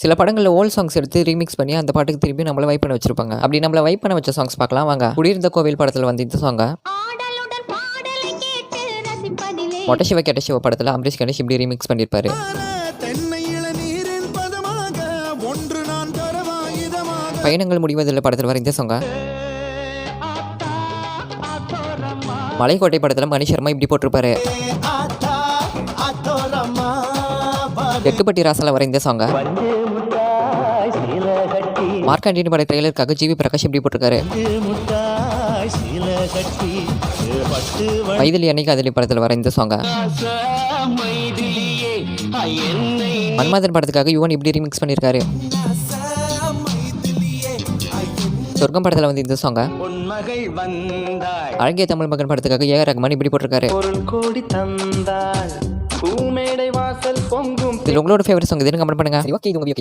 சில படங்களில் volt songs எடுத்து ரீமிக்ஸ் பண்ணி அந்த பாட்டுக்கு திருப்பி நம்மள வைப் பண்ண வச்சிருப்பாங்க. அப்படி நம்மள வைப் பண்ண வச்ச சாங்ஸ் பார்க்கலாம் வாங்க. குடியிருந்த கோவில் படத்தில் வந்து இந்த சாங்க மொட்டை சிவ கெட்ட சிவ படத்தில் அம்பரீஷ் கணேஷ் இப்படி ரீமிக்ஸ் பண்ணியிருப்பாரு. பயணங்கள் முடிவதில்லை படத்தில் வர இந்த சாங்க மலைக்கோட்டை படத்தில் மணி சர்மா இப்படி போட்டிருப்பாரு. எட்டுப்பட்டி ராசால வர இந்த சாங்க மார்க்காண்டியன் பட ட்ரெய்லருக்காக ஜிவி பிரகாஷ் இப்படி போட்டிருக்காரு. மைதிலி அன்னைக்கு அதிலி படத்தில் வர இந்த சாங்க மன்மதன் படத்துக்காக யுவன் இப்படி ரீமிக்ஸ் பண்ணியிருக்காரு. சொர்க்கம் படத்தில் வந்து இந்த சாங்க அழகிய தமிழ் மகன் படத்துக்காக ஏஆர் ரஹ்மான் இப்படி போட்டிருக்காரு. இது உங்களோட ஃபேவரட் சாங் இதுன்னு கமெண்ட் பண்ணுங்க. ஓகே இது